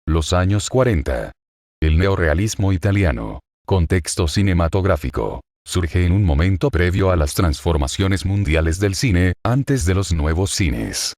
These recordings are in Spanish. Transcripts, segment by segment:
Los años 40. El neorrealismo italiano. Contexto cinematográfico. Surge en un momento previo a las transformaciones mundiales del cine, antes de los nuevos cines.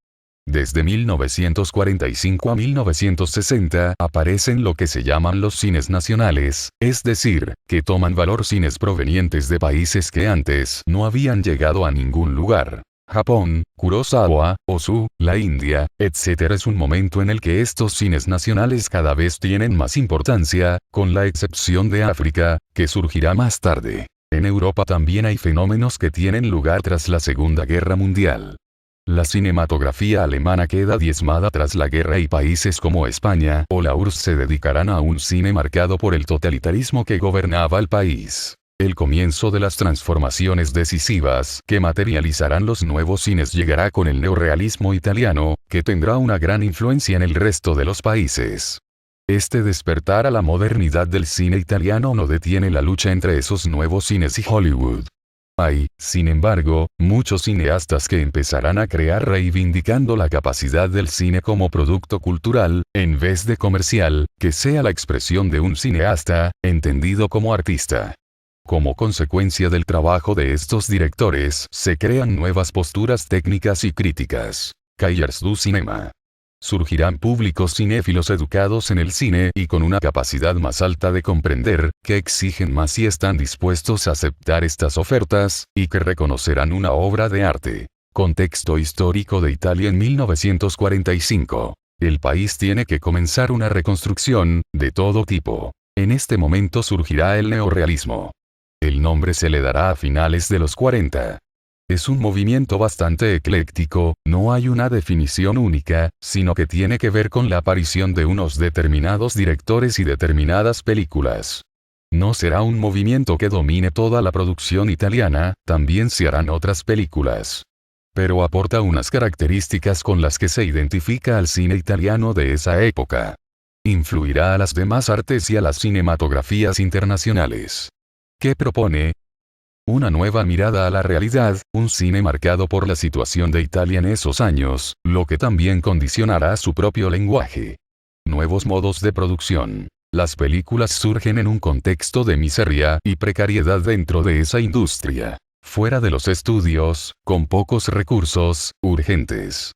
Desde 1945 a 1960 aparecen lo que se llaman los cines nacionales, es decir, que toman valor cines provenientes de países que antes no habían llegado a ningún lugar. Japón, Kurosawa, Ozu, la India, etc. Es un momento en el que estos cines nacionales cada vez tienen más importancia, con la excepción de África, que surgirá más tarde. En Europa también hay fenómenos que tienen lugar tras la Segunda Guerra Mundial. La cinematografía alemana queda diezmada tras la guerra y países como España o la URSS se dedicarán a un cine marcado por el totalitarismo que gobernaba el país. El comienzo de las transformaciones decisivas que materializarán los nuevos cines llegará con el neorrealismo italiano, que tendrá una gran influencia en el resto de los países. Este despertar a la modernidad del cine italiano no detiene la lucha entre esos nuevos cines y Hollywood. Hay, sin embargo, muchos cineastas que empezarán a crear reivindicando la capacidad del cine como producto cultural, en vez de comercial, que sea la expresión de un cineasta, entendido como artista. Como consecuencia del trabajo de estos directores, se crean nuevas posturas técnicas y críticas. Cahiers du cinema. Surgirán públicos cinéfilos educados en el cine y con una capacidad más alta de comprender, que exigen más y están dispuestos a aceptar estas ofertas, y que reconocerán una obra de arte. Contexto histórico de Italia en 1945. El país tiene que comenzar una reconstrucción, de todo tipo. En este momento surgirá el neorrealismo. El nombre se le dará a finales de los 40. Es un movimiento bastante ecléctico, no hay una definición única, sino que tiene que ver con la aparición de unos determinados directores y determinadas películas. No será un movimiento que domine toda la producción italiana, también se harán otras películas. Pero aporta unas características con las que se identifica al cine italiano de esa época. Influirá a las demás artes y a las cinematografías internacionales. ¿Qué propone? Una nueva mirada a la realidad, un cine marcado por la situación de Italia en esos años, lo que también condicionará su propio lenguaje. Nuevos modos de producción. Las películas surgen en un contexto de miseria y precariedad dentro de esa industria. Fuera de los estudios, con pocos recursos, urgentes.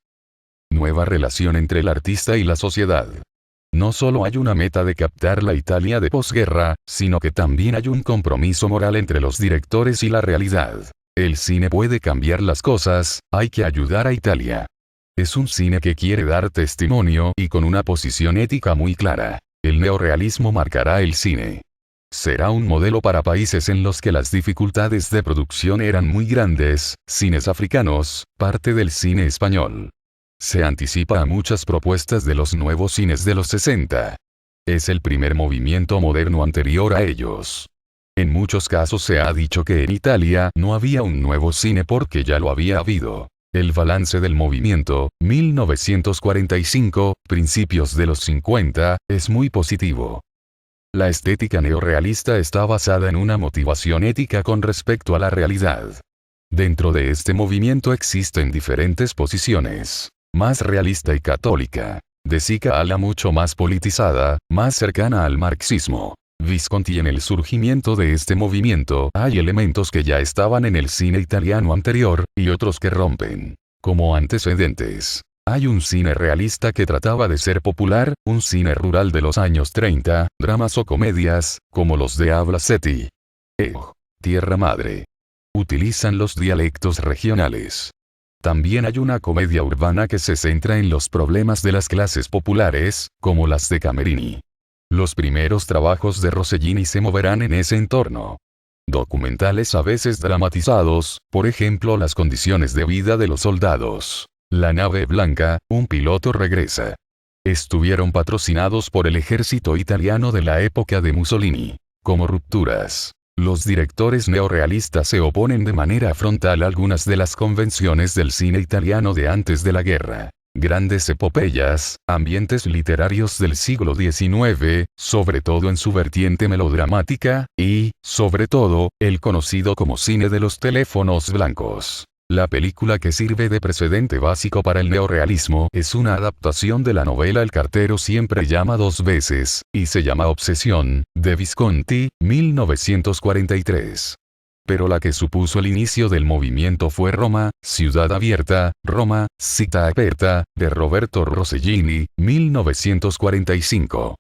Nueva relación entre el artista y la sociedad. No solo hay una meta de captar la Italia de posguerra, sino que también hay un compromiso moral entre los directores y la realidad. El cine puede cambiar las cosas, hay que ayudar a Italia. Es un cine que quiere dar testimonio y con una posición ética muy clara. El neorrealismo marcará el cine. Será un modelo para países en los que las dificultades de producción eran muy grandes, cines africanos, parte del cine español. Se anticipa a muchas propuestas de los nuevos cines de los 60. Es el primer movimiento moderno anterior a ellos. En muchos casos se ha dicho que en Italia no había un nuevo cine porque ya lo había habido. El balance del movimiento, 1945, principios de los 50, es muy positivo. La estética neorrealista está basada en una motivación ética con respecto a la realidad. Dentro de este movimiento existen diferentes posiciones. Más realista y católica. De Sica a la mucho más politizada, más cercana al marxismo. Visconti. En el surgimiento de este movimiento hay elementos que ya estaban en el cine italiano anterior, y otros que rompen. Como antecedentes. Hay un cine realista que trataba de ser popular, un cine rural de los años 30, dramas o comedias, como los de Avlasetti. Tierra Madre. Utilizan los dialectos regionales. También hay una comedia urbana que se centra en los problemas de las clases populares, como las de Camerini. Los primeros trabajos de Rossellini se moverán en ese entorno. Documentales a veces dramatizados, por ejemplo las condiciones de vida de los soldados. La nave blanca, un piloto regresa. Estuvieron patrocinados por el ejército italiano de la época de Mussolini. Como Rupturas. Los directores neorrealistas se oponen de manera frontal a algunas de las convenciones del cine italiano de antes de la guerra. Grandes epopeyas, ambientes literarios del siglo XIX, sobre todo en su vertiente melodramática, y, sobre todo, el conocido como cine de los teléfonos blancos. La película que sirve de precedente básico para el neorrealismo es una adaptación de la novela El cartero siempre llama dos veces, y se llama Obsesión, de Visconti, 1943. Pero la que supuso el inicio del movimiento fue Roma, Ciudad Abierta, Roma, Città Aperta, de Roberto Rossellini, 1945.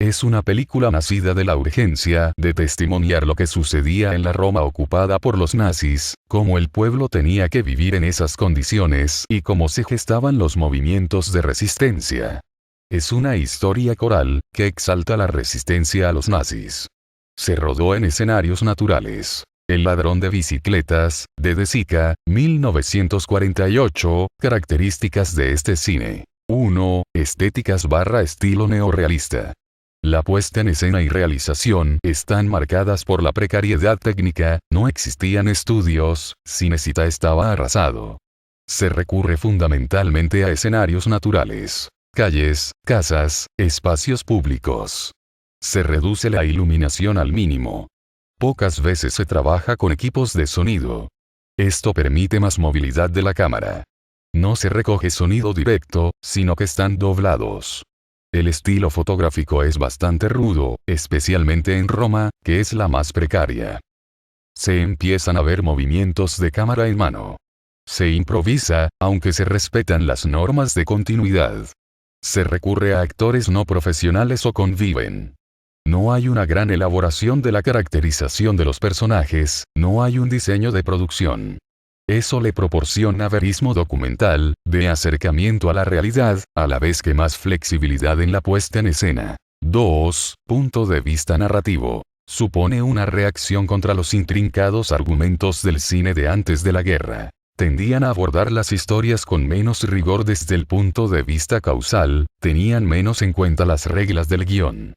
Es una película nacida de la urgencia de testimoniar lo que sucedía en la Roma ocupada por los nazis, cómo el pueblo tenía que vivir en esas condiciones y cómo se gestaban los movimientos de resistencia. Es una historia coral que exalta la resistencia a los nazis. Se rodó en escenarios naturales. El ladrón de bicicletas, de Sica, 1948, características de este cine. 1. Estéticas / estilo neorrealista. La puesta en escena y realización están marcadas por la precariedad técnica, no existían estudios, Cinecittà estaba arrasado. Se recurre fundamentalmente a escenarios naturales, calles, casas, espacios públicos. Se reduce la iluminación al mínimo. Pocas veces se trabaja con equipos de sonido. Esto permite más movilidad de la cámara. No se recoge sonido directo, sino que están doblados. El estilo fotográfico es bastante rudo, especialmente en Roma, que es la más precaria. Se empiezan a ver movimientos de cámara en mano. Se improvisa, aunque se respetan las normas de continuidad. Se recurre a actores no profesionales o conviven. No hay una gran elaboración de la caracterización de los personajes, no hay un diseño de producción. Eso le proporciona verismo documental, de acercamiento a la realidad, a la vez que más flexibilidad en la puesta en escena. 2. Punto de vista narrativo. Supone una reacción contra los intrincados argumentos del cine de antes de la guerra. Tendían a abordar las historias con menos rigor desde el punto de vista causal, tenían menos en cuenta las reglas del guión.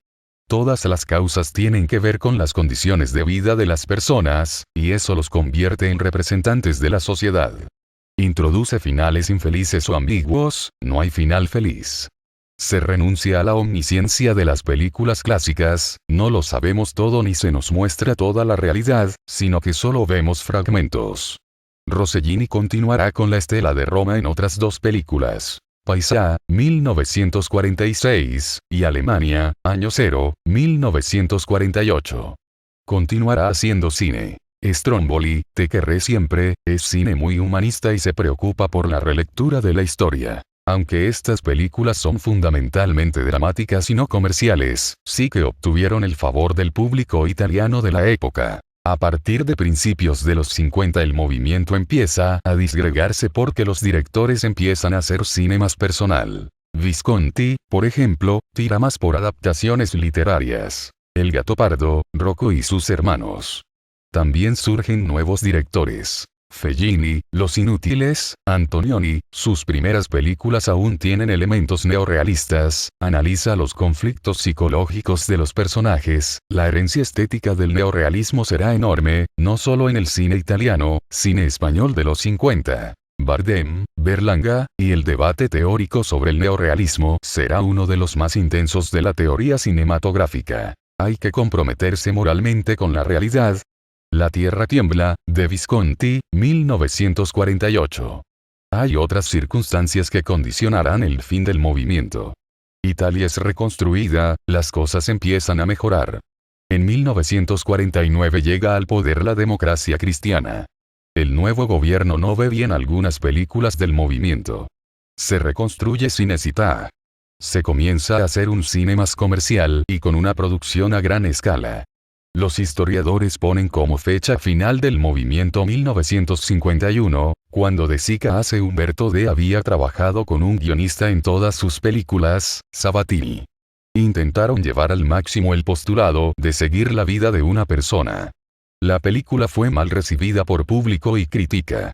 Todas las causas tienen que ver con las condiciones de vida de las personas, y eso los convierte en representantes de la sociedad. Introduce finales infelices o ambiguos, no hay final feliz. Se renuncia a la omnisciencia de las películas clásicas, no lo sabemos todo ni se nos muestra toda la realidad, sino que solo vemos fragmentos. Rossellini continuará con la estela de Roma en otras dos películas. Paisa, 1946, y Alemania, Año Cero, 1948. Continuará haciendo cine. Stromboli, Te querré siempre, es cine muy humanista y se preocupa por la relectura de la historia. Aunque estas películas son fundamentalmente dramáticas y no comerciales, sí que obtuvieron el favor del público italiano de la época. A partir de principios de los 50 el movimiento empieza a disgregarse porque los directores empiezan a hacer cine más personal. Visconti, por ejemplo, tira más por adaptaciones literarias. El Gattopardo, Rocco y sus hermanos. También surgen nuevos directores. Fellini, Los Inútiles, Antonioni, sus primeras películas aún tienen elementos neorrealistas, analiza los conflictos psicológicos de los personajes, la herencia estética del neorrealismo será enorme, no solo en el cine italiano, cine español de los 50. Bardem, Berlanga, y el debate teórico sobre el neorrealismo será uno de los más intensos de la teoría cinematográfica. Hay que comprometerse moralmente con la realidad. La tierra tiembla, de Visconti, 1948. Hay otras circunstancias que condicionarán el fin del movimiento. Italia es reconstruida, las cosas empiezan a mejorar. En 1949 llega al poder la democracia cristiana. El nuevo gobierno no ve bien algunas películas del movimiento. Se reconstruye Cinecittà. Se comienza a hacer un cine más comercial y con una producción a gran escala. Los historiadores ponen como fecha final del movimiento 1951, cuando De Sica hace Umberto D. había trabajado con un guionista en todas sus películas, Sabatini. Intentaron llevar al máximo el postulado de seguir la vida de una persona. La película fue mal recibida por público y crítica.